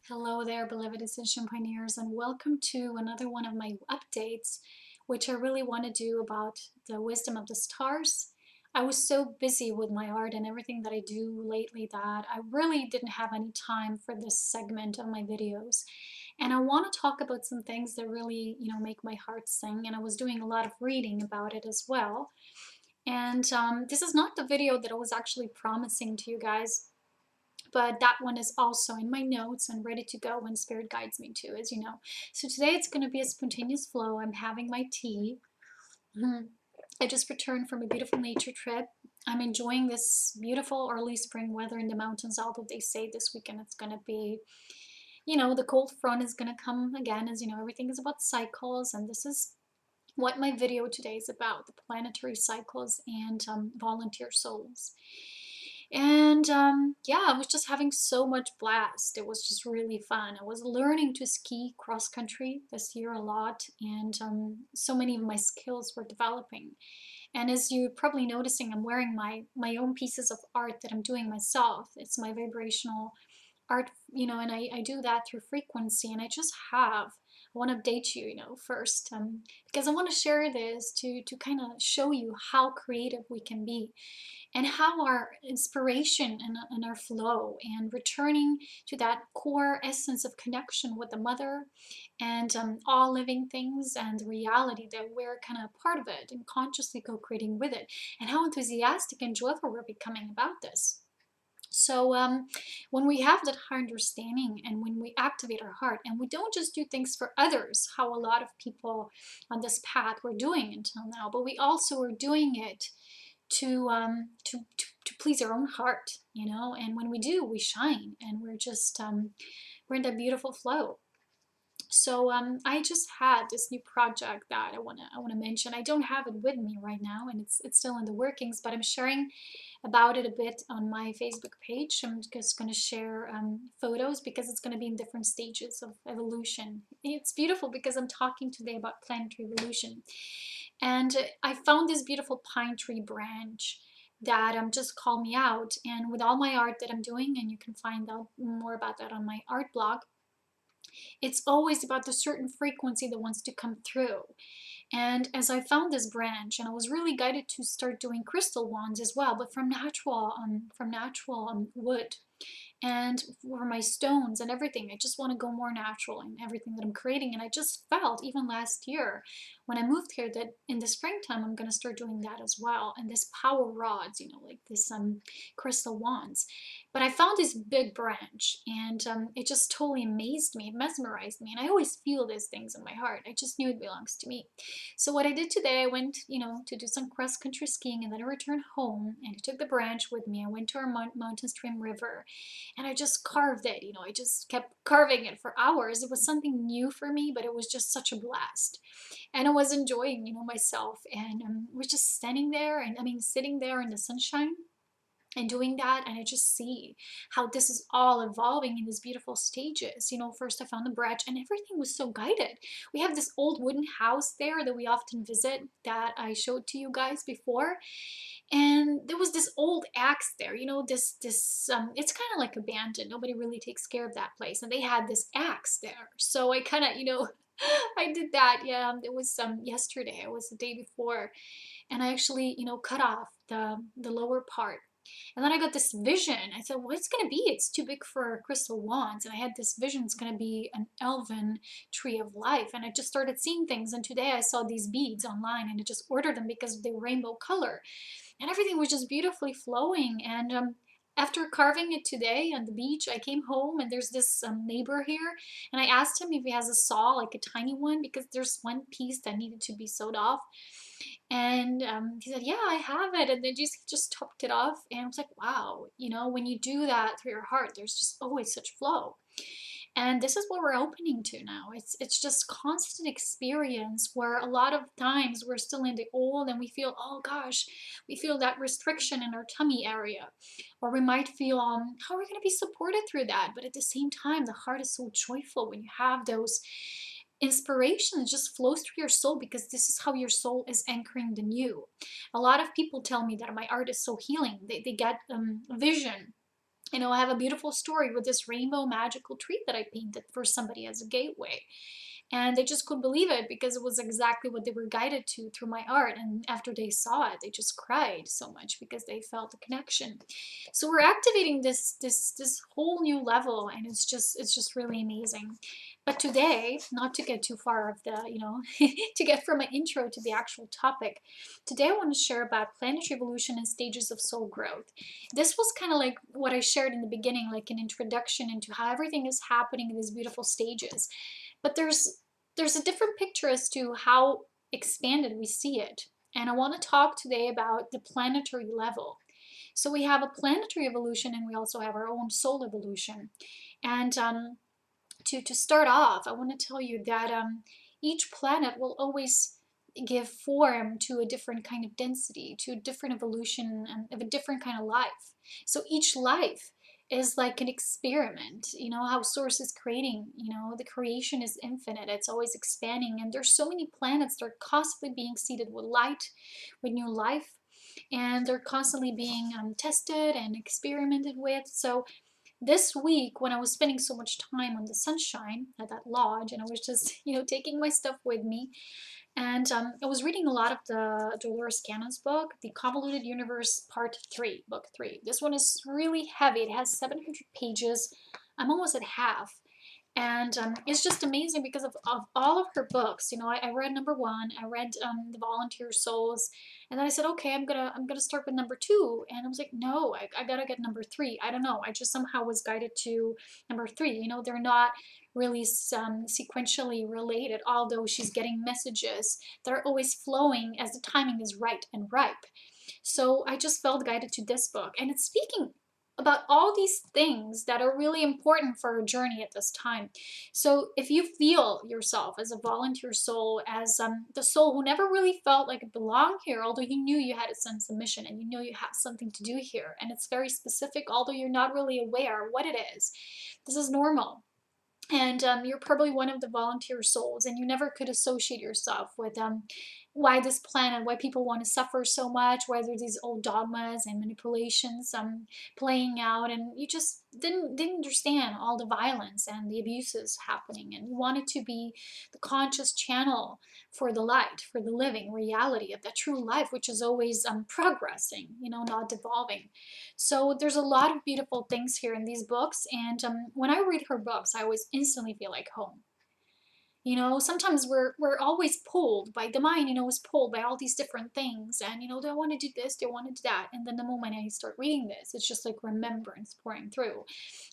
Hello there, beloved Ascension pioneers, and welcome to another one of my updates, which I really want to do about the wisdom of the stars. I was so busy with my art and everything that I do lately that I really didn't have any time for this segment of my videos. And I want to talk about some things that really, make my heart sing. And I was doing a lot of reading about it as well. And this is not the video that I was actually promising to you guys, but that one is also in my notes and ready to go when spirit guides me to, as you know. So today it's going to be a spontaneous flow. I'm having my tea. I just returned from a beautiful nature trip. I'm enjoying this beautiful early spring weather in the mountains, although they say this weekend it's going to be, the cold front is going to come again. As you know, everything is about cycles, and this is what my video today is about: the planetary cycles and volunteer souls. And yeah, I was just having so much blast. It was just really fun. I was learning to ski cross country this year a lot, and so many of my skills were developing. And as you're probably noticing, I'm wearing my own pieces of art that I'm doing myself. It's my vibrational art, and I do that through frequency. And I want to update you, first, because I want to share this to kind of show you how creative we can be and how our inspiration and our flow and returning to that core essence of connection with the mother and all living things and the reality that we're kind of part of it and consciously co-creating with it, and how enthusiastic and joyful we're becoming about this. So when we have that higher understanding and when we activate our heart and we don't just do things for others, how a lot of people on this path were doing until now, but we also are doing it to please our own heart, and when we do, we shine, and we're just we're in that beautiful flow. So I just had this new project that I wanna mention. I don't have it with me right now, and it's still in the workings, but I'm sharing about it a bit on my Facebook page. I'm just going to share photos because it's going to be in different stages of evolution. It's beautiful because I'm talking today about planetary evolution. And I found this beautiful pine tree branch that just called me out. And with all my art that I'm doing, and you can find out more about that on my art blog, it's always about the certain frequency that wants to come through. And as I found this branch, and I was really guided to start doing crystal wands as well, but from natural wood, and for my stones and everything, I just want to go more natural in everything that I'm creating. And I just felt even last year when I moved here that in the springtime I'm going to start doing that as well. And this power rods, like this crystal wands. But I found this big branch, and it just totally amazed me, it mesmerized me. And I always feel these things in my heart. I just knew it belongs to me. So what I did today, I went, to do some cross country skiing, and then I returned home and I took the branch with me. I went to our mountain stream river, and I just carved it. I just kept carving it for hours. It was something new for me, but it was just such a blast. And I was enjoying, myself, and was just standing there, and sitting there in the sunshine and doing that, and I just see how this is all evolving in these beautiful stages. First I found the branch, and everything was so guided. We have this old wooden house there that we often visit that I showed to you guys before, and there was this old axe there. This it's kind of like abandoned. Nobody really takes care of that place, and they had this axe there. So I kind of, I did that. Yeah, it was yesterday. It was the day before, and I actually, cut off the lower part. And then I got this vision. I said, "What it's gonna be? It's too big for crystal wands." And I had this vision. It's gonna be an elven tree of life. And I just started seeing things. And today I saw these beads online, and I just ordered them because they were rainbow color, and everything was just beautifully flowing. And after carving it today on the beach, I came home, and there's this neighbor here, and I asked him if he has a saw, like a tiny one, because there's one piece that needed to be sewed off. And he said, "Yeah, I have it." And then he just topped it off, and I was like, "Wow, when you do that through your heart, there's just always such flow." And this is what we're opening to now. It's just constant experience where a lot of times we're still in the old, and we feel, oh gosh, we feel that restriction in our tummy area, or we might feel, how are we going to be supported through that? But at the same time, the heart is so joyful when you have those inspirations just flows through your soul, because this is how your soul is anchoring the new. A lot of people tell me that my art is so healing. They get vision I have a beautiful story with this rainbow magical tree that I painted for somebody as a gateway. And they just couldn't believe it because it was exactly what they were guided to through my art. And after they saw it, they just cried so much because they felt the connection. So we're activating this whole new level, and it's just really amazing. But today, not to get too far of the, to get from my intro to the actual topic, today I want to share about planetary evolution and stages of soul growth. This was kind of like what I shared in the beginning, like an introduction into how everything is happening in these beautiful stages. But there's a different picture as to how expanded we see it. And I want to talk today about the planetary level. So we have a planetary evolution, and we also have our own soul evolution. And to start off, I want to tell you that each planet will always give form to a different kind of density, to a different evolution of a different kind of life. So each life is like an experiment. How source is creating, the creation is infinite, it's always expanding, and there's so many planets that are constantly being seeded with light, with new life, and they're constantly being tested and experimented with. So this week, when I was spending so much time on the sunshine at that lodge, and I was just taking my stuff with me, and I was reading a lot of the Dolores Cannon's book, The Convoluted Universe Part 3, Book 3. This one is really heavy. It has 700 pages. I'm almost at half. And it's just amazing because of all of her books. I read number one, I read The Volunteer Souls, and then I said, okay, I'm gonna start with number two. And I was like, no, I gotta get number three. I don't know. I just somehow was guided to number three. They're not really sequentially related, although she's getting messages that are always flowing as the timing is right and ripe. So I just felt guided to this book, and it's speaking about all these things that are really important for a journey at this time. So if you feel yourself as a volunteer soul, as the soul who never really felt like it belonged here, although you knew you had a sense of mission and you know you have something to do here, and it's very specific, although you're not really aware what it is, this is normal. And you're probably one of the volunteer souls, and you never could associate yourself with why this planet, why people want to suffer so much, why there's these old dogmas and manipulations playing out, and you just didn't understand all the violence and the abuses happening, and you wanted to be the conscious channel for the light, for the living reality of that true life, which is always progressing, not devolving. So there's a lot of beautiful things here in these books, and when I read her books, I always instantly feel like home. Sometimes we're always pulled by the mind, is pulled by all these different things, and they want to do this, they want to do that, and then the moment I start reading this, it's just like remembrance pouring through,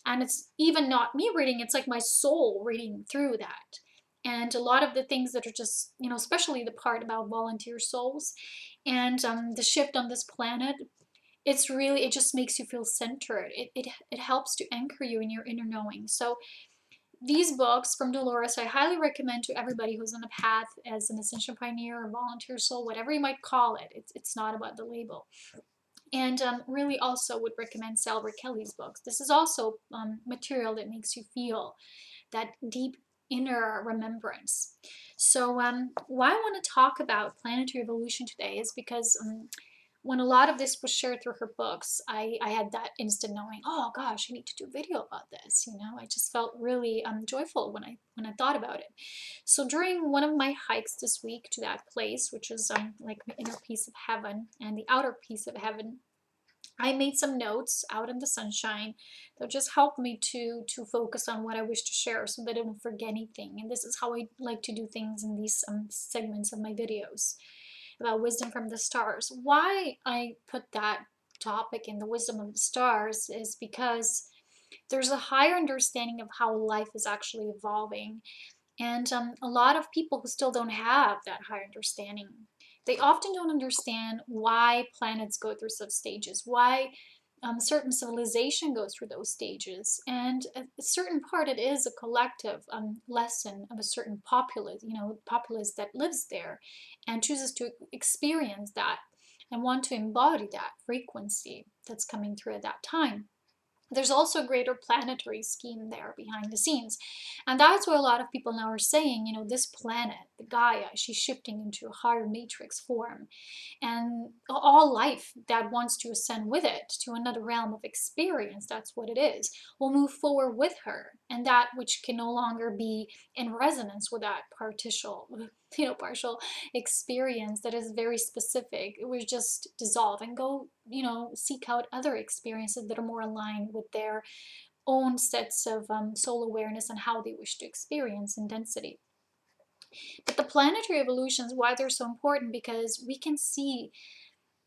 and it's even not me reading, it's like my soul reading through that. And a lot of the things that are just, especially the part about volunteer souls and the shift on this planet, it just makes you feel centered. It helps to anchor you in your inner knowing. So these books from Dolores, I highly recommend to everybody who's on a path as an ascension pioneer or volunteer soul, whatever you might call it. It's not about the label. And really also would recommend Salvador Kelly's books. This is also material that makes you feel that deep inner remembrance. So why I want to talk about planetary evolution today is because when a lot of this was shared through her books, I had that instant knowing, oh gosh, I need to do a video about this. I just felt really joyful when I thought about it. So during one of my hikes this week to that place, which is like the inner piece of heaven and the outer piece of heaven, I made some notes out in the sunshine that just helped me to focus on what I wish to share so that I don't forget anything. And this is how I like to do things in these segments of my videos about wisdom from the stars. Why I put that topic in the wisdom of the stars is because there's a higher understanding of how life is actually evolving, and a lot of people who still don't have that higher understanding, they often don't understand why planets go through such stages, why certain civilization goes through those stages. And a certain part, it is a collective lesson of a certain populace that lives there and chooses to experience that and want to embody that frequency that's coming through at that time. There's also a greater planetary scheme there behind the scenes. And that's why a lot of people now are saying, this planet, the Gaia, she's shifting into a higher matrix form. And all life that wants to ascend with it to another realm of experience, that's what it is, will move forward with her. And that which can no longer be in resonance with that partial experience that is very specific, it would just dissolve and go, seek out other experiences that are more aligned with their own sets of soul awareness and how they wish to experience in density. But the planetary evolutions, why they're so important, because we can see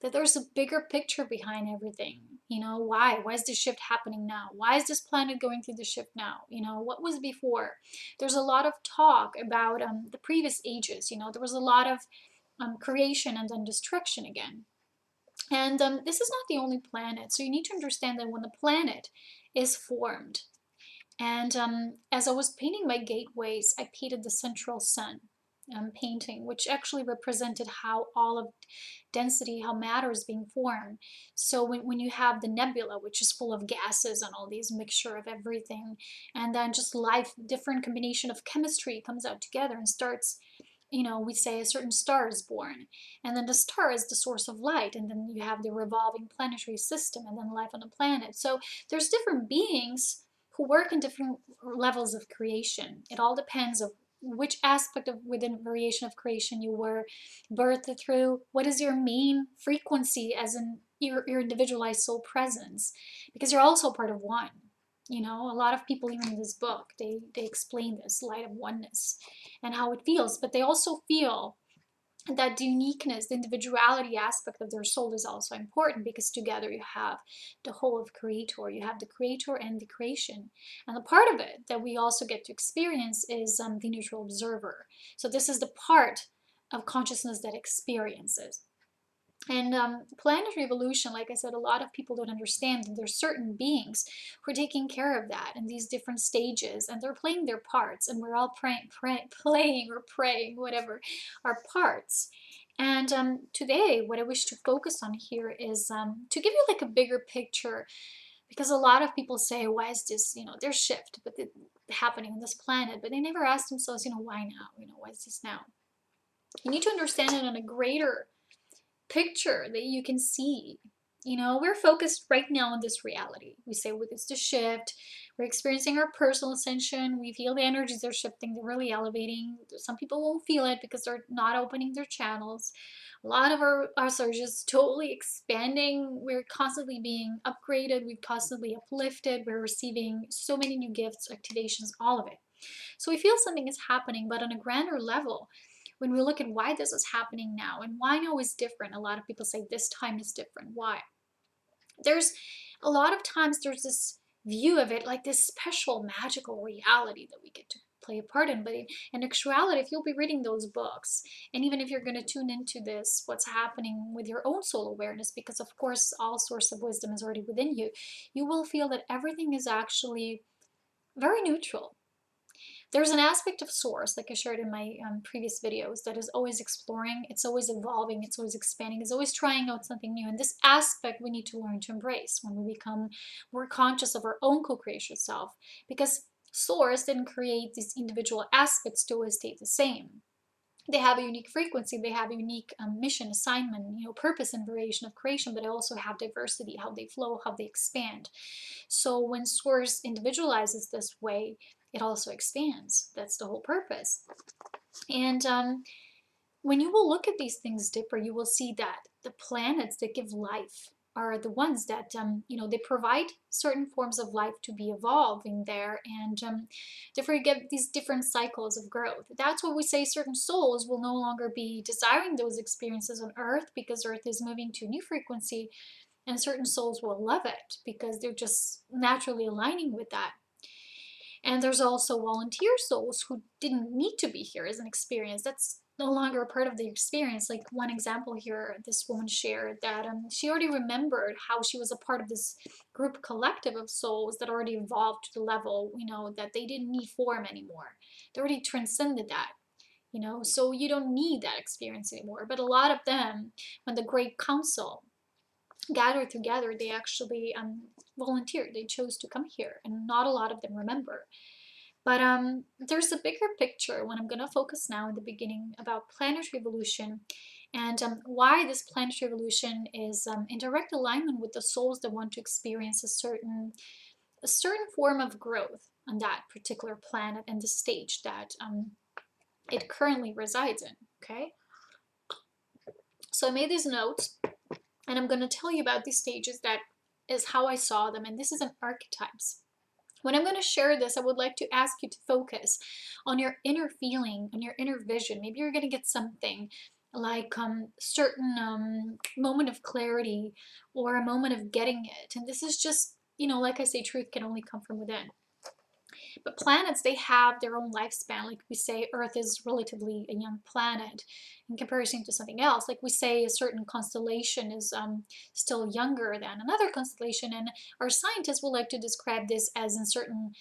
that there's a bigger picture behind everything. Why is this shift happening now? Why is this planet going through the shift now? What was before? There's a lot of talk about the previous ages. There was a lot of creation and then destruction again. And this is not the only planet. So you need to understand that when the planet is formed, and as I was painting my gateways, I painted the central sun painting, which actually represented how all of density, how matter is being formed. So when you have the nebula, which is full of gases and all these mixture of everything, and then just life, different combination of chemistry comes out together and starts, we say a certain star is born, and then the star is the source of light, and then you have the revolving planetary system, and then life on the planet. So there's different beings who work in different levels of creation. It all depends of which aspect of within variation of creation you were birthed through. What is your main frequency as in your individualized soul presence? Because you're also part of one. A lot of people, even in this book, they explain this light of oneness and how it feels, but they also feel that the uniqueness, the individuality aspect of their soul is also important, because together you have the whole of creator. You have the creator and the creation. And the part of it that we also get to experience is the neutral observer. So this is the part of consciousness that experiences. And planetary evolution, like I said, a lot of people don't understand that there's certain beings who are taking care of that in these different stages, and they're playing their parts, and we're all playing or praying, whatever, our parts. And today, what I wish to focus on here is to give you like a bigger picture, because a lot of people say, why is this, there's shift but happening on this planet, but they never ask themselves, why now? Why is this now? You need to understand it on a greater picture that you can see. We're focused right now on this reality. We say, well, it's the shift. We're experiencing our personal ascension. We feel the energies are shifting. They're really elevating. Some people won't feel it because they're not opening their channels. A lot of us are just totally expanding. We're constantly being upgraded. We've constantly uplifted. We're receiving so many new gifts, activations, all of it. So we feel something is happening, but on a grander level, when we look at why this is happening now and why now is different, a lot of people say this time is different. Why? There's a lot of times there's this view of it like this special magical reality that we get to play a part in. But in actuality, if you'll be reading those books, and even if you're going to tune into this, what's happening with your own soul awareness, because of course all source of wisdom is already within you, you will feel that everything is actually very neutral. There's an aspect of source, like I shared in my previous videos, that is always exploring, it's always evolving, it's always expanding, it's always trying out something new. And this aspect we need to learn to embrace when we become more conscious of our own co-creation self, because source didn't create these individual aspects to always stay the same. They have a unique frequency, they have a unique mission, assignment, purpose and variation of creation, but they also have diversity, how they flow, how they expand. So when source individualizes this way, it also expands. That's the whole purpose. And when you will look at these things deeper, you will see that the planets that give life are the ones that, they provide certain forms of life to be evolving there, and therefore you get these different cycles of growth. That's what we say certain souls will no longer be desiring those experiences on Earth because Earth is moving to a new frequency, and certain souls will love it because they're just naturally aligning with that. And there's also volunteer souls who didn't need to be here as an experience. That's no longer a part of the experience. Like one example here, this woman shared that she already remembered how she was a part of this group collective of souls that already evolved to the level, that they didn't need form anymore. They already transcended that. So you don't need that experience anymore. But a lot of them, when the Great Council gathered together, they actually volunteered. They chose to come here, and not a lot of them remember. But there's a bigger picture when I'm going to focus now in the beginning about planetary evolution and why this planetary evolution is in direct alignment with the souls that want to experience a certain form of growth on that particular planet and the stage that it currently resides in. Okay, so I made these notes, and I'm going to tell you about these stages. That is how I saw them, and this is an archetypes. When I'm going to share this, I would like to ask you to focus on your inner feeling, on your inner vision. Maybe you're going to get something like certain moment of clarity or a moment of getting it. And this is just, like I say, truth can only come from within. But planets, they have their own lifespan. Like we say, Earth is relatively a young planet in comparison to something else. Like we say, a certain constellation is still younger than another constellation. And our scientists will like to describe this as in certain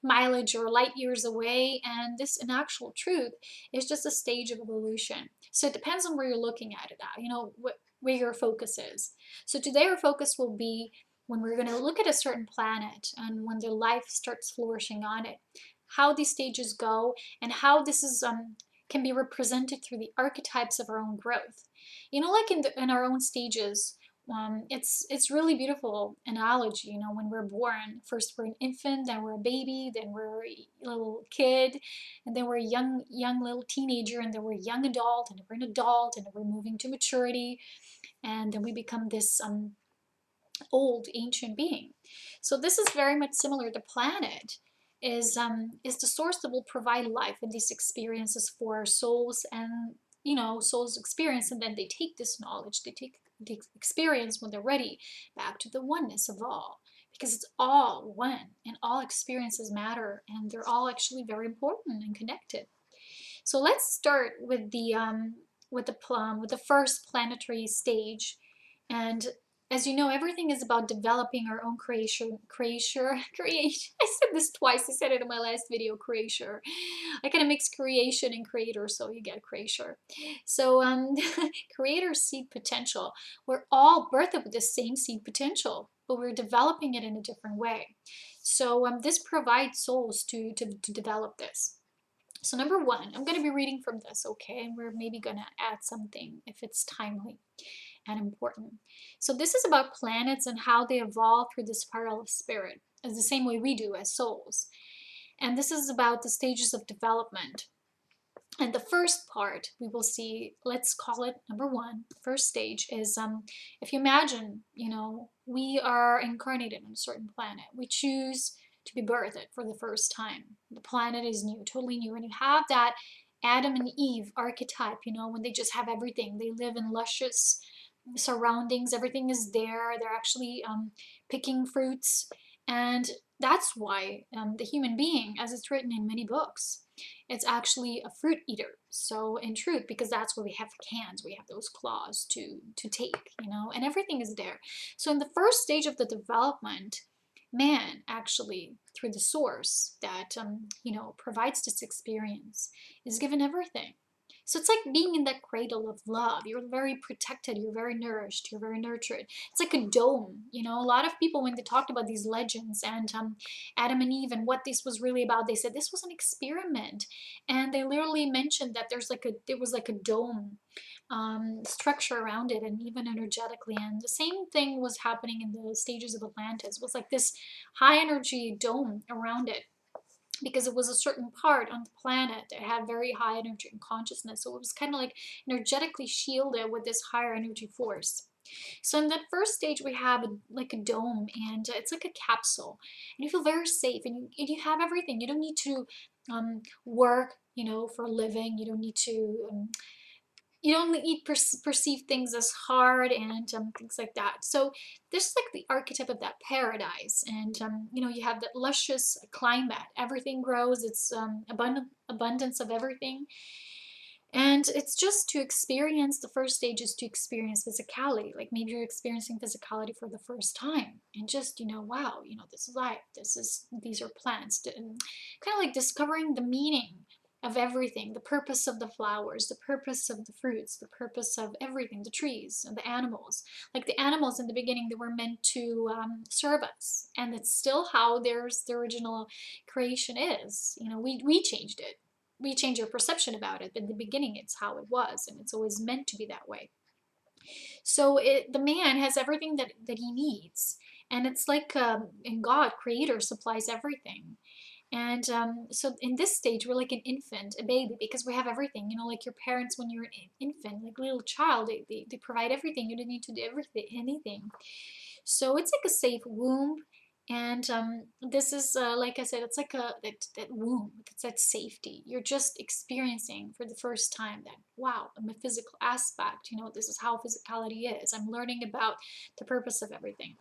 mileage or light years away. And this, in actual truth, is just a stage of evolution. So it depends on where you're looking at it at, where your focus is. So today our focus will be when we're going to look at a certain planet and when their life starts flourishing on it, how these stages go and how this is can be represented through the archetypes of our own growth. Like in our own stages, it's really beautiful analogy. When we're born, first we're an infant, then we're a baby, then we're a little kid, and then we're a young little teenager, and then we're a young adult, and then we're an adult, and then we're moving to maturity, and then we become this old ancient being. So this is very much similar. The planet is the source that will provide life and these experiences for our souls, and souls experience, and then they take this knowledge, they take the experience when they're ready back to the oneness of all, because it's all one and all experiences matter, and they're all actually very important and connected. So let's start with the first planetary stage. And as you know, everything is about developing our own creation. Creation. I said this twice. I said it in my last video, creation. I kind of mix creation and creator, so you get creation. So creator seed potential. We're all birthed with the same seed potential, but we're developing it in a different way. So this provides souls to develop this. So number one, I'm going to be reading from this, okay? And we're maybe going to add something if it's timely and important. So this is about planets and how they evolve through the spiral of spirit, as the same way we do as souls. And this is about the stages of development. And the first part we will see, let's call it number one, first stage is if you imagine, we are incarnated on a certain planet. We choose to be birthed for the first time. The planet is new, totally new. And you have that Adam and Eve archetype, when they just have everything. They live in luscious surroundings, everything is there. They're actually picking fruits. And that's why the human being, as it's written in many books, it's actually a fruit eater. So in truth, because that's where we have hands, we have those claws to take, and everything is there. So in the first stage of the development, man actually, through the source that provides this experience, is given everything. So it's like being in that cradle of love. You're very protected, you're very nourished, you're very nurtured. It's like a dome. A lot of people, when they talked about these legends and Adam and Eve and what this was really about, they said this was an experiment. And they literally mentioned that there was like a dome structure around it, and even energetically. And the same thing was happening in the stages of Atlantis. It was like this high energy dome around it, because it was a certain part on the planet that had very high energy and consciousness. So it was kind of like energetically shielded with this higher energy force. So in that first stage, we have like a dome, and it's like a capsule, and you feel very safe, and you have everything. You don't need to work, for a living. You don't need to you don't perceive things as hard, and things like that. So this is like the archetype of that paradise, and you have that luscious climate. Everything grows. It's abundance of everything, and it's just to experience. The first stage is to experience physicality. Like maybe you're experiencing physicality for the first time, and just wow, this is life. These are plants, and kind of like discovering the meaning of everything, the purpose of the flowers, the purpose of the fruits, the purpose of everything, the trees and the animals. Like the animals in the beginning, they were meant to serve us, and it's still how there's the original creation is. You know, we changed it. We changed our perception about it, but in the beginning, it's how it was, and it's always meant to be that way. So the man has everything that he needs, and it's like in God, Creator supplies everything. And so in this stage, we're like an infant, a baby, because we have everything. You know, like your parents when you're an infant, like a little child, they provide everything. You don't need to do anything. So it's like a safe womb. And this is, like I said, it's like that womb. It's that safety. You're just experiencing for the first time that, wow, I'm a physical aspect. You know, this is how physicality is. I'm learning about the purpose of everything.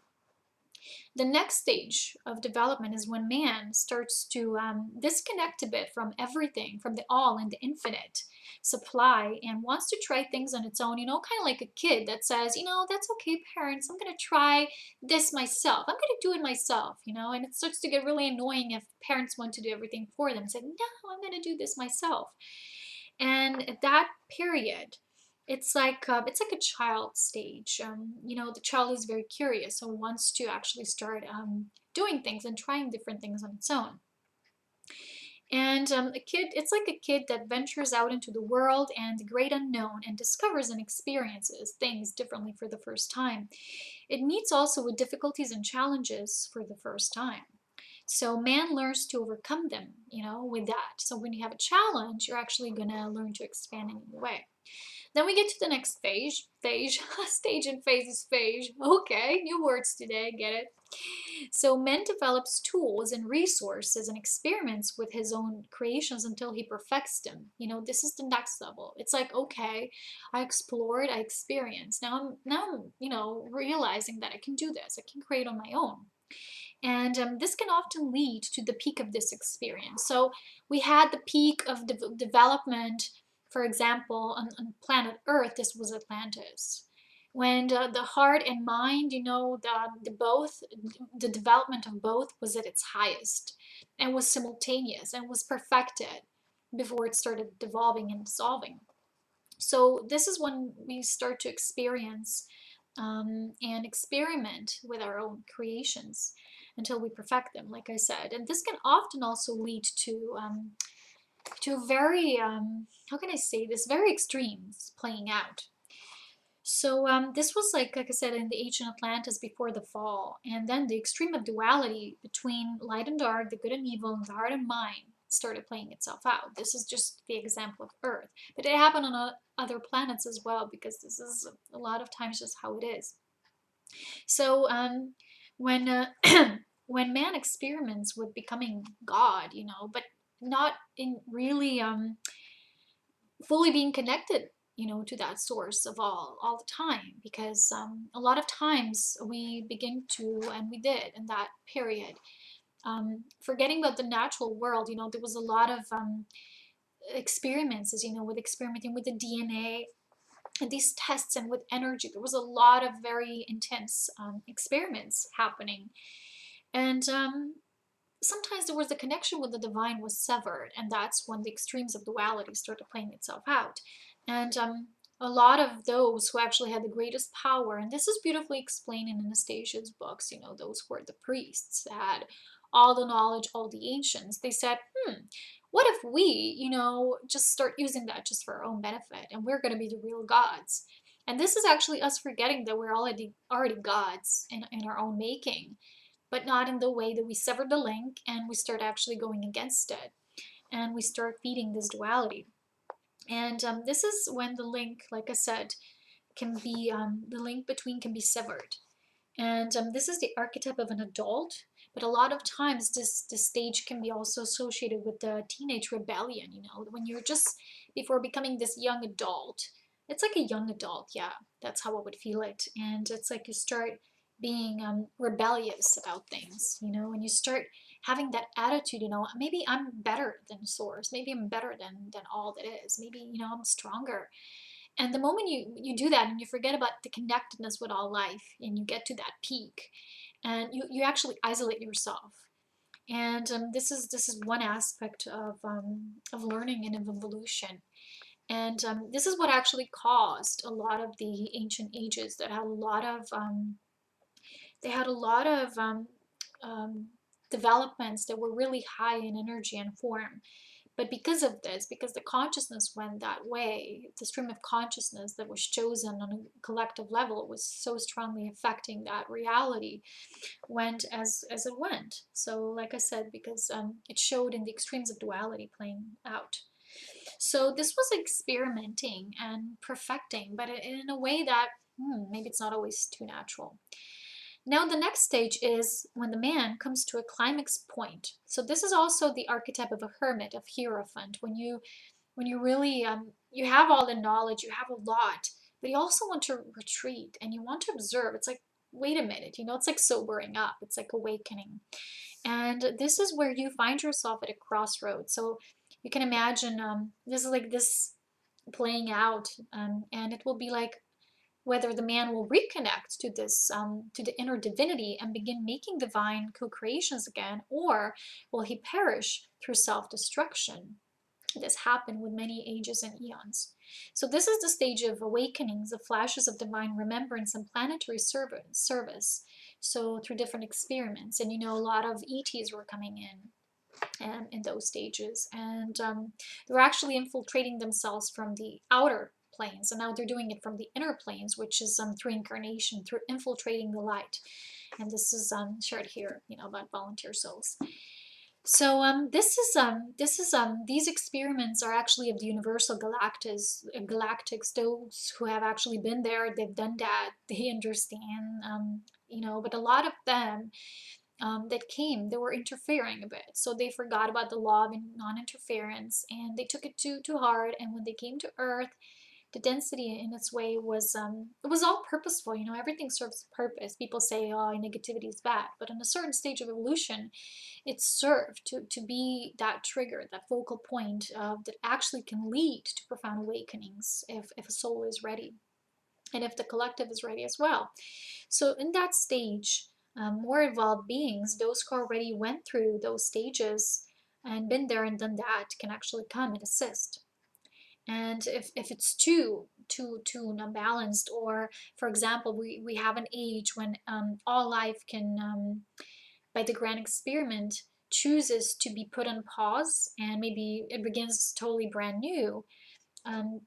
The next stage of development is when man starts to disconnect a bit from everything, from the all and the infinite supply, and wants to try things on its own, you know, kind of like a kid that says, you know, that's okay, parents, I'm going to try this myself. I'm going to do it myself, you know, and it starts to get really annoying if parents want to do everything for them. Say, no, I'm going to do this myself. And at that period, it's like a child stage. You know, the child is very curious and wants to actually start doing things and trying different things on its own. And a kid, it's like a kid that ventures out into the world and the great unknown and discovers and experiences things differently for the first time. It meets also with difficulties and challenges for the first time. So man learns to overcome them, you know, with that. So when you have a challenge, you're actually going to learn to expand in a new way. Then we get to the next stage and phase is phase. Okay, new words today, get it? So man develops tools and resources and experiments with his own creations until he perfects them. You know, this is the next level. It's like, okay, I explored, I experienced. Now I'm, you know, realizing that I can do this. I can create on my own. And this can often lead to the peak of this experience. So we had the peak of development, for example, on planet Earth. This was Atlantis. When the heart and mind, you know, the development of both was at its highest and was simultaneous and was perfected before it started devolving and dissolving. So this is when we start to experience and experiment with our own creations until we perfect them, like I said. And this can often also lead to very, how can I say this, very extremes playing out. So this was like I said, in the ancient Atlantis before the fall, and then the extreme of duality between light and dark, the good and evil, and the heart and mind started playing itself out. This is just the example of Earth, but it happened on other planets as well, because this is a lot of times just how it is. So when when man experiments with becoming God, you know, but not in really fully being connected, you know, to that source of all the time, because a lot of times we begin to, and we did in that period, forgetting about the natural world. You know, there was a lot of experiments, as you know, with experimenting with the DNA and these tests, and with energy. There was a lot of very intense experiments happening, and sometimes there was a connection with the divine was severed, and that's when the extremes of duality started playing itself out. And a lot of those who actually had the greatest power, and this is beautifully explained in Anastasia's books, you know, those who were the priests that had all the knowledge, all the ancients, they said, what if we, you know, just start using that just for our own benefit, and we're going to be the real gods? And this is actually us forgetting that we're already gods in our own making, but not in the way that we sever the link and we start actually going against it, and we start feeding this duality. And this is when the link, like I said, can be the link between can be severed. And this is the archetype of an adult, but a lot of times this stage can be also associated with the teenage rebellion. You know, when you're just before becoming this young adult. It's like a young adult, yeah, that's how I would feel it. And it's like you start being rebellious about things, you know, and you start having that attitude, you know, maybe I'm better than source, maybe I'm better than all that is, maybe, you know, I'm stronger. And the moment you do that and you forget about the connectedness with all life, and you get to that peak, and you actually isolate yourself, And this is one aspect of learning and of evolution. And this is what actually caused a lot of the ancient ages that had a lot of they had a lot of developments that were really high in energy and form. But because of this, because the consciousness went that way, the stream of consciousness that was chosen on a collective level was so strongly affecting that reality, went as it went. So, like I said, because it showed in the extremes of duality playing out. So this was experimenting and perfecting, but in a way that maybe it's not always too natural. Now the next stage is when the man comes to a climax point. So this is also the archetype of a hermit, of hierophant. When you really you have all the knowledge, you have a lot, but you also want to retreat and you want to observe. It's like, wait a minute, it's like sobering up. It's like awakening. And this is where you find yourself at a crossroads. So you can imagine this is like this playing out, and it will be like whether the man will reconnect to this to the inner divinity and begin making divine co-creations again, or will he perish through self-destruction. This happened with many ages and eons. So this is the stage of awakenings, of flashes of divine remembrance and planetary service. So through different experiments, and a lot of ETs were coming in those stages, and they were actually infiltrating themselves from the outer planes, and now they're doing it from the inner planes, which is through incarnation, through infiltrating the light. And this is shared here, about volunteer souls. So these experiments are actually of the universal galactics. Those who have actually been there, they've done that, they understand. But a lot of them that came, they were interfering a bit, so they forgot about the law of non-interference, and they took it too hard. And when they came to Earth, the density in its way was it was all purposeful. Everything serves a purpose. People say, oh, negativity is bad, but in a certain stage of evolution, it served to be that trigger, that focal point that actually can lead to profound awakenings if a soul is ready, and if the collective is ready as well. So in that stage, more evolved beings, those who already went through those stages and been there and done that, can actually come and assist. And if it's too unbalanced, or for example, we have an age when all life can by the grand experiment chooses to be put on pause, and maybe it begins totally brand new.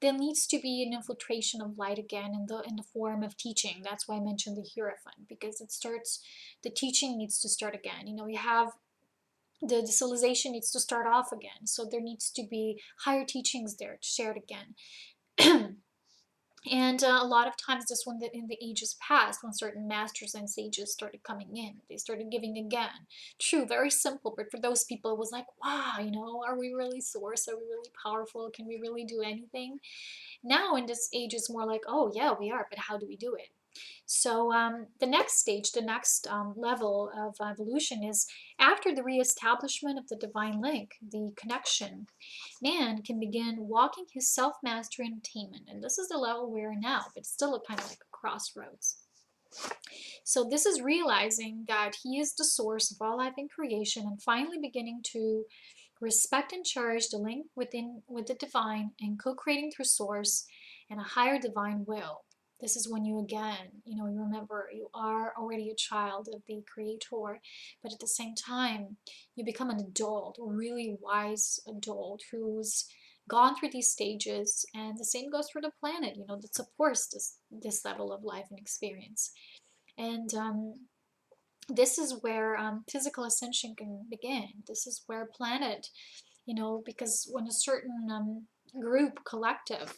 There needs to be an infiltration of light again in the form of teaching. That's why I mentioned the hierophant, because the teaching needs to start again. You have the civilization needs to start off again, so there needs to be higher teachings there shared again. And a lot of times, just when in the ages past, when certain masters and sages started coming in, they started giving again. True, very simple, but for those people, it was like, wow, are we really source? Are we really powerful? Can we really do anything? Now, in this age, it's more like, oh, yeah, we are, but how do we do it? So the next stage, the next level of evolution is after the reestablishment of the divine link, the connection. Man can begin walking his self-mastery and attainment. And this is the level we're in now, but it's still a kind of like a crossroads. So this is realizing that he is the source of all life in creation, and finally beginning to respect and cherish the link with the divine, and co-creating through source and a higher divine will. This is when you again, you remember you are already a child of the Creator, but at the same time, you become an adult, a really wise adult who's gone through these stages, and the same goes for the planet, that supports this level of life and experience. And this is where physical ascension can begin. This is where planet, because when a certain group, collective,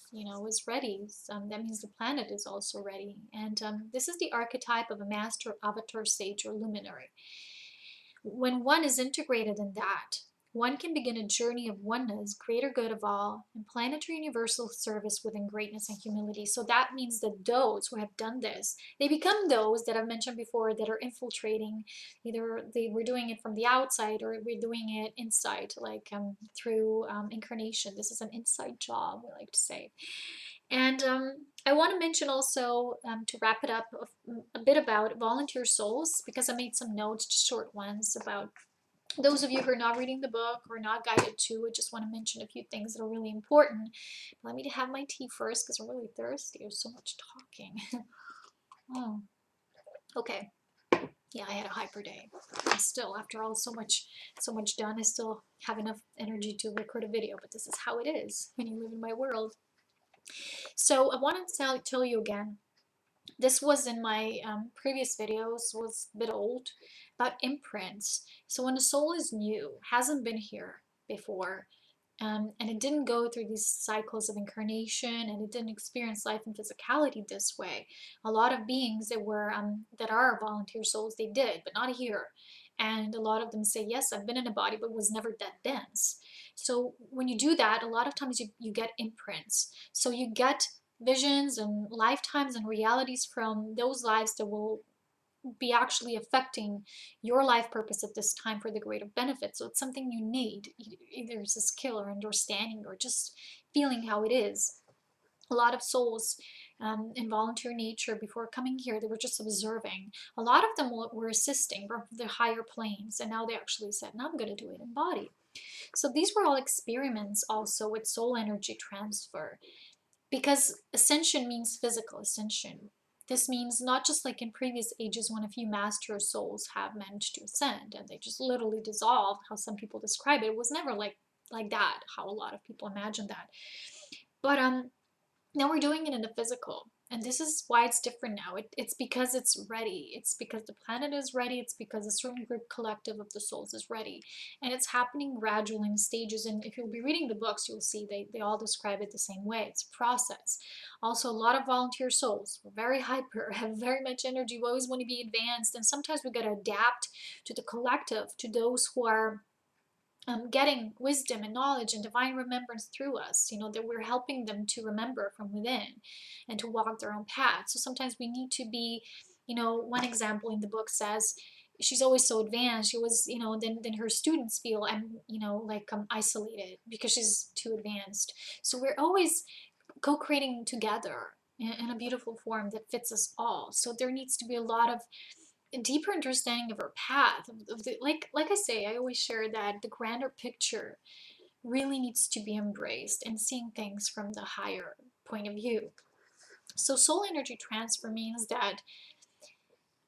is ready, that means the planet is also ready. And this is the archetype of a master, avatar, sage, or luminary. When one is integrated in that, one can begin a journey of oneness, greater good of all, and planetary universal service within greatness and humility. So that means that those who have done this, they become those that I've mentioned before, that are infiltrating. Either they were doing it from the outside, or we're doing it inside, like through incarnation. This is an inside job, we like to say. And I want to mention also, to wrap it up, a bit about volunteer souls, because I made some notes, just short ones, about Those of you who are not reading the book or not guided to, I just want to mention a few things that are really important. Let me have my tea first because I'm really thirsty. There's so much talking. Oh, okay. Yeah, I had a hyper day. And still, after all so much done, I still have enough energy to record a video, but this is how it is when you live in my world. So I wanted to tell you again, this was in my previous videos, was a bit old, about imprints. So when a soul is new, hasn't been here before, and it didn't go through these cycles of incarnation, and it didn't experience life and physicality this way. A lot of beings that are volunteer souls, they did, but not here. And a lot of them say, yes, I've been in a body, but was never that dense. So when you do that, a lot of times you get imprints. So you get visions and lifetimes and realities from those lives that will be actually affecting your life purpose at this time for the greater benefit. So it's something you need. Either it's a skill or understanding or just feeling how it is. A lot of souls in volunteer nature before coming here, they were just observing. A lot of them were assisting from the higher planes, and now they actually said, no, I'm going to do it in body. So these were all experiments also with soul energy transfer, because ascension means physical ascension. This means not just like in previous ages when a few master souls have managed to ascend and they just literally dissolved, how some people describe it. It was never like that, how a lot of people imagine that. But now we're doing it in the physical, and this is why it's different now. It's because it's ready. It's because the planet is ready. It's because a certain group collective of the souls is ready, and it's happening gradually in stages. And if you'll be reading the books, you'll see they all describe it the same way. It's a process. Also, a lot of volunteer souls, we're very hyper, have very much energy. We always want to be advanced, and sometimes we got to adapt to the collective, to those who are getting wisdom and knowledge and divine remembrance through us, that we're helping them to remember from within and to walk their own path. So sometimes we need to be, one example in the book says, she's always so advanced. She was, then her students feel, isolated because she's too advanced. So we're always co-creating together in a beautiful form that fits us all. So there needs to be a lot of a deeper understanding of our path, of the, like I say, I always share that the grander picture really needs to be embraced and seeing things from the higher point of view. So soul energy transfer means that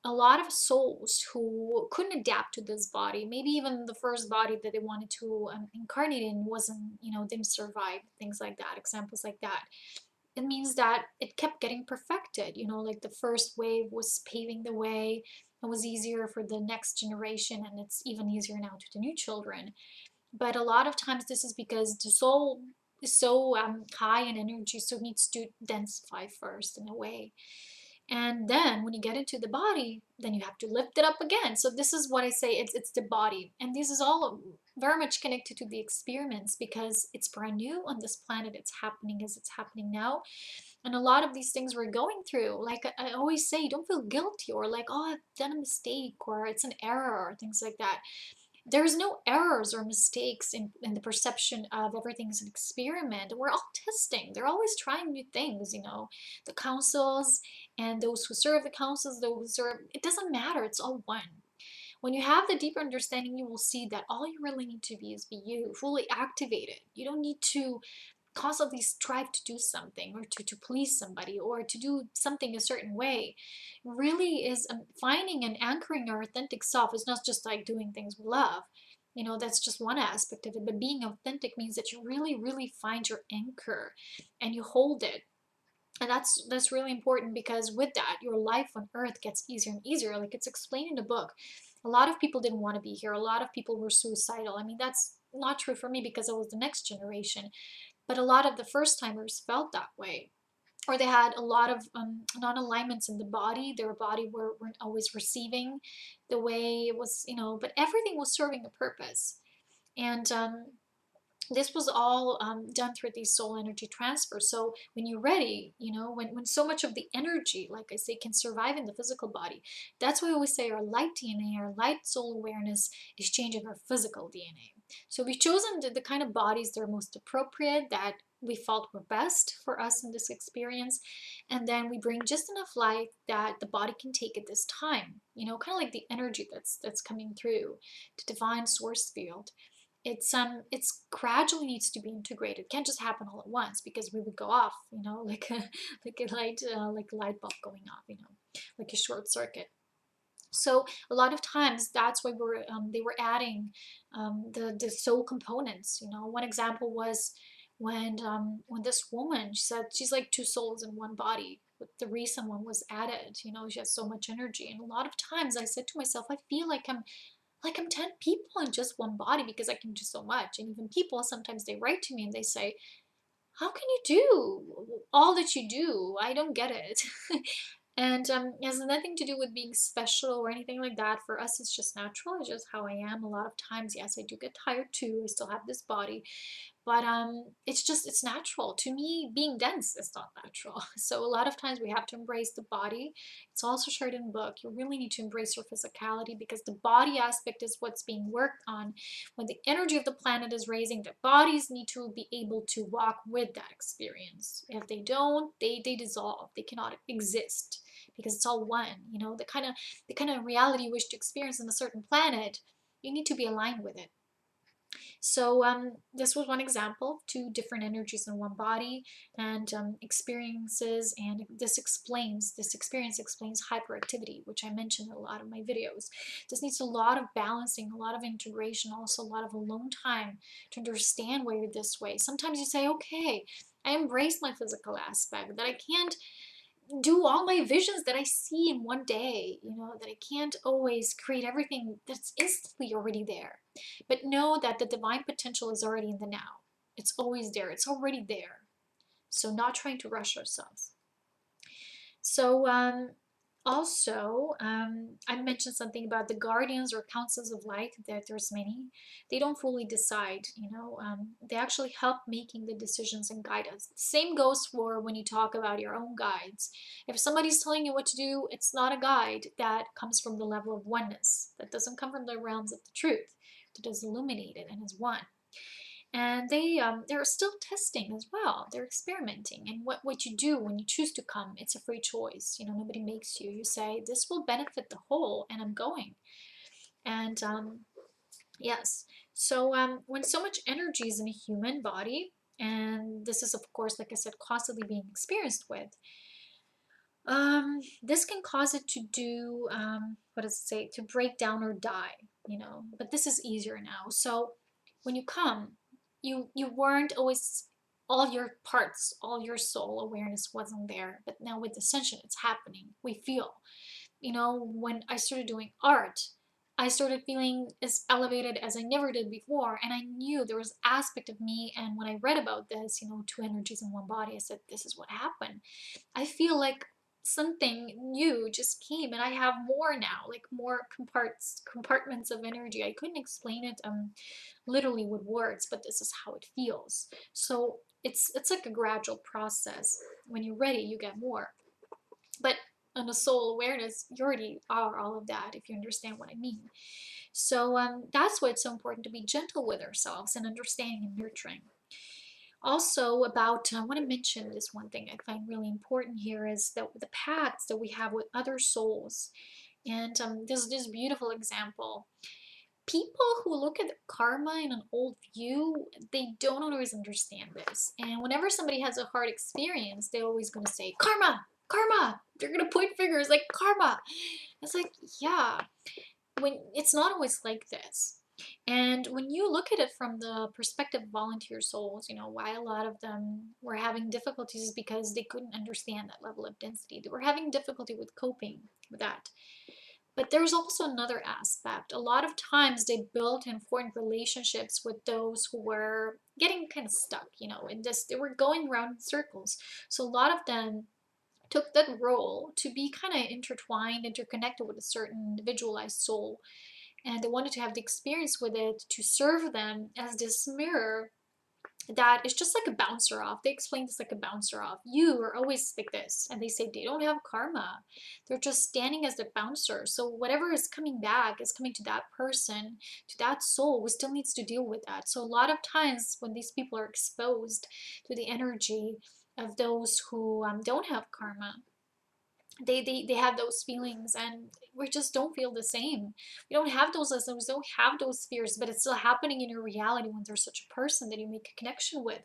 a lot of souls who couldn't adapt to this body, maybe even the first body that they wanted to incarnate in wasn't, didn't survive, things like that, examples like that. It means that it kept getting perfected, like the first wave was paving the way. It was easier for the next generation, and it's even easier now to the new children. But a lot of times this is because the soul is so high in energy, so it needs to densify first in a way. And then when you get into the body, then you have to lift it up again. So this is what I say, it's the body. And this is all very much connected to the experiments because it's brand new on this planet. It's happening as it's happening now. And a lot of these things we're going through, like I always say, don't feel guilty or like, oh, I've done a mistake or it's an error or things like that. There's no errors or mistakes in the perception of everything's an experiment. We're all testing. They're always trying new things, the councils and those who serve the councils, those who serve, it doesn't matter. It's all one. When you have the deeper understanding, you will see that all you really need to be is be you, fully activated. You don't need to constantly strive to do something or to please somebody or to do something a certain way. Really is finding and anchoring our authentic self is not just like doing things with love. That's just one aspect of it. But being authentic means that you really, really find your anchor and you hold it. And that's really important because with that, your life on earth gets easier and easier. Like it's explained in the book. A lot of people didn't want to be here. A lot of people were suicidal. I mean, that's not true for me because I was the next generation. But a lot of the first timers felt that way. Or they had a lot of non-alignments in the body. Their body weren't always receiving the way it was, but everything was serving a purpose. And this was all done through these soul energy transfers. So when you're ready, when so much of the energy, like I say, can survive in the physical body, that's why I always say our light DNA, our light soul awareness is changing our physical DNA. So we've chosen the kind of bodies that are most appropriate, that we felt were best for us in this experience. And then we bring just enough light that the body can take at this time, kind of like the energy that's coming through the divine source field. It's gradually needs to be integrated. It can't just happen all at once, because we would go off, like a like a light bulb going off, like a short circuit. So a lot of times that's why they were adding the soul components. One example was when this woman, she said she's like two souls in one body. But the recent one was added. She has so much energy, and a lot of times I said to myself, I feel like I'm 10 people in just one body, because I can do so much. And even people sometimes, they write to me and they say, how can you do all that you do? I don't get it. And it has nothing to do with being special or anything like that. For us, it's just natural. It's just how I am. A lot of times, yes, I do get tired too. I still have this body, but it's natural to me. Being dense is not natural. So a lot of times we have to embrace the body. It's also shared in the book. You really need to embrace your physicality, because the body aspect is what's being worked on. When the energy of the planet is raising, the bodies need to be able to walk with that experience. If they don't, they dissolve. They cannot exist, because it's all one. The kind of reality you wish to experience on a certain planet, you need to be aligned with it. So this was one example, two different energies in one body, and experiences, and this experience explains hyperactivity, which I mentioned in a lot of my videos. This needs a lot of balancing, a lot of integration, also a lot of alone time to understand why you're this way. Sometimes you say, okay, I embrace my physical aspect, that I can't do all my visions that I see in one day, that I can't always create everything that's instantly already there. But know that the divine potential is already in the now. It's always there, it's already there. So, not trying to rush ourselves. So, I mentioned something about the guardians or councils of light, that there's many. They don't fully decide, they actually help making the decisions and guide us. Same goes for when you talk about your own guides. If somebody's telling you what to do, it's not a guide that comes from the level of oneness. That doesn't come from the realms of the truth. That is illuminated and is one. And they're still testing as well. They're experimenting. And what you do when you choose to come, it's a free choice. Nobody makes you. You say, this will benefit the whole, and I'm going. And yes, so when so much energy is in a human body, and this is, of course, like I said, constantly being experienced with, this can cause it to do, what does it say, to break down or die, but this is easier now. So when you come, you weren't always, all your parts, all your soul awareness wasn't there, but now with Ascension, it's happening. We feel, when I started doing art, I started feeling as elevated as I never did before, and I knew there was aspect of me. And when I read about this, two energies in one body, I said, this is what happened. I feel like something new just came, and I have more now, like more compartments of energy. I couldn't explain it literally with words, but this is how it feels. So it's like a gradual process. When you're ready, you get more. But on a soul awareness, you already are all of that, if you understand what I mean. So that's why it's so important to be gentle with ourselves and understanding and nurturing. Also, I want to mention this one thing I find really important here, is that the paths that we have with other souls. And there's this beautiful example. People who look at karma in an old view, they don't always understand this. And whenever somebody has a hard experience, they're always going to say, karma, karma. They're going to point fingers like karma. It's like, yeah, when it's not always like this. And when you look at it from the perspective of volunteer souls, why a lot of them were having difficulties is because they couldn't understand that level of density. They were having difficulty with coping with that. But there's also another aspect. A lot of times they built and formed relationships with those who were getting kind of stuck, in this, they were going around in circles. So a lot of them took that role to be kind of intertwined, interconnected with a certain individualized soul. And they wanted to have the experience with it to serve them as this mirror that is just like a bouncer off. They explain this like a bouncer off. You are always like this. And they say they don't have karma. They're just standing as the bouncer. So whatever is coming back is coming to that person, to that soul who still needs to deal with that. So a lot of times when these people are exposed to the energy of those who don't have karma, they have those feelings, and we just don't feel the same. We don't have those lessons, we don't have those fears, but it's still happening in your reality when there's such a person that you make a connection with.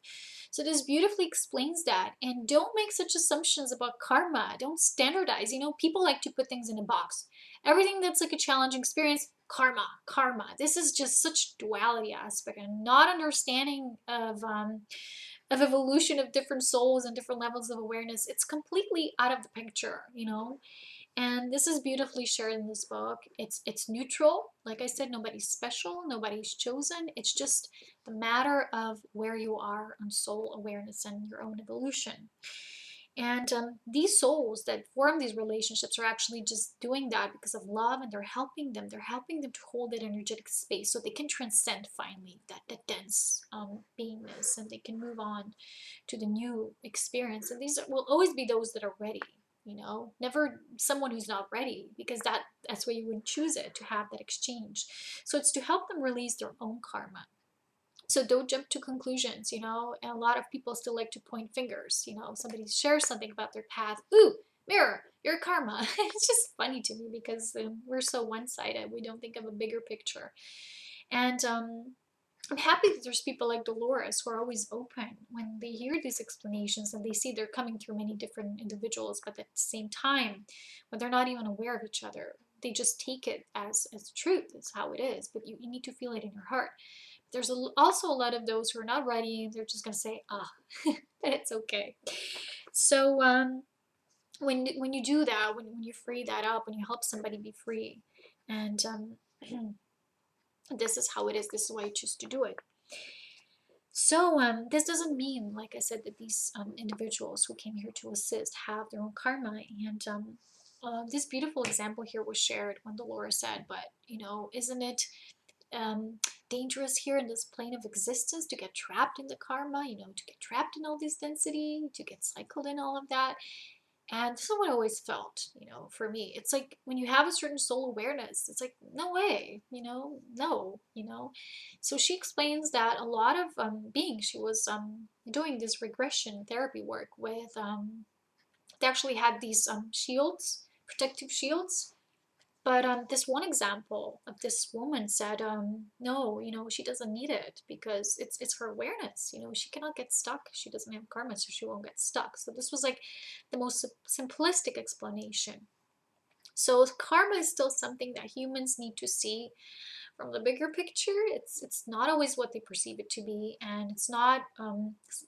So this beautifully explains that. And don't make such assumptions about karma. Don't standardize. People like to put things in a box. Everything that's like a challenging experience, karma. This is just such duality aspect and not understanding of evolution of different souls and different levels of awareness. It's completely out of the picture. And this is beautifully shared in this book. It's neutral. Like I said, nobody's special, nobody's chosen. It's just the matter of where you are on soul awareness and your own evolution. And these souls that form these relationships are actually just doing that because of love, and they're helping them. They're helping them to hold that energetic space so they can transcend finally that dense beingness, and they can move on to the new experience. And these will always be those that are ready. Never someone who's not ready, because that's where you wouldn't choose it to have that exchange. So it's to help them release their own karma. So don't jump to conclusions. And a lot of people still like to point fingers. Somebody shares something about their path. Ooh, mirror, your karma. It's just funny to me because we're so one-sided. We don't think of a bigger picture. And I'm happy that there's people like Dolores who are always open when they hear these explanations, and they see they're coming through many different individuals, but at the same time, when they're not even aware of each other, they just take it as truth. It's how it is, but you need to feel it in your heart. There's also a lot of those who are not ready. They're just going to say, but it's okay. So when you do that, when you free that up, when you help somebody be free, and this is how it is, this is why you choose to do it. So this doesn't mean, like I said, that these individuals who came here to assist have their own karma. And this beautiful example here was shared when Dolores said, but isn't it dangerous here in this plane of existence to get trapped in the karma, to get trapped in all this density, to get cycled in all of that? And this is what I always felt, for me. It's like when you have a certain soul awareness, it's like, no way, no. So she explains that a lot of beings, she was doing this regression therapy work with, they actually had these shields, protective shields. But this one example of this woman said, no, she doesn't need it because it's her awareness. She cannot get stuck. She doesn't have karma, so she won't get stuck. So this was like the most simplistic explanation. So karma is still something that humans need to see from the bigger picture. It's not always what they perceive it to be, and it's not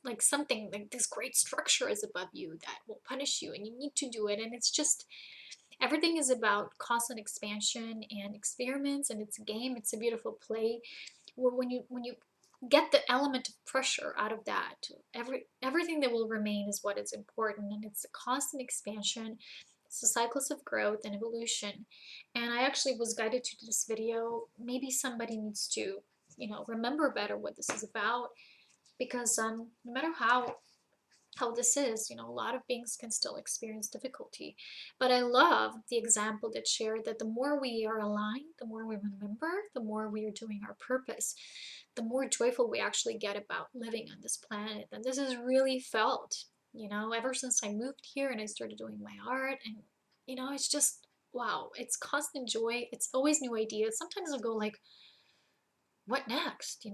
like something like this great structure is above you that will punish you, and you need to do it. And it's just everything is about constant expansion and experiments, and it's a game. It's a beautiful play. Where when you get the element of pressure out of that, everything that will remain is what is important, and it's a constant expansion. It's the cycles of growth and evolution. And I actually was guided to this video. Maybe somebody needs to, remember better what this is about, because no matter how this is, a lot of beings can still experience difficulty. But I love the example that shared that the more we are aligned, the more we remember, the more we are doing our purpose, the more joyful we actually get about living on this planet. And this is really felt, ever since I moved here and I started doing my art. And, it's just, wow, it's constant joy. It's always new ideas. Sometimes I'll go like, what next?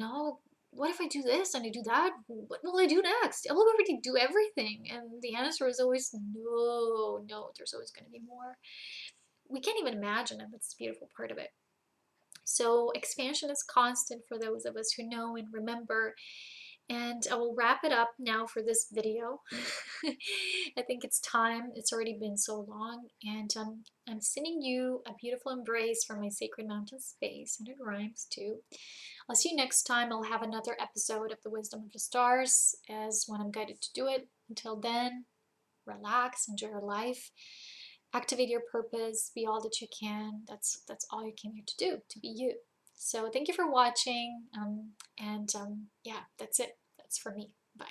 What if I do this and I do that? What will I do next? I will already do everything. And the answer is always no, no, there's always going to be more. We can't even imagine, and that's the beautiful part of it. So expansion is constant for those of us who know and remember. And I will wrap it up now for this video. I think it's time. It's already been so long. And I'm sending you a beautiful embrace from my sacred mountain space, and it rhymes too. I'll see you next time. I'll have another episode of the Wisdom of the Stars as when I'm guided to do it. Until then, relax, enjoy your life, activate your purpose, be all that you can. That's all you came here to do, to be you. So thank you for watching. Yeah, that's it. That's for me. Bye.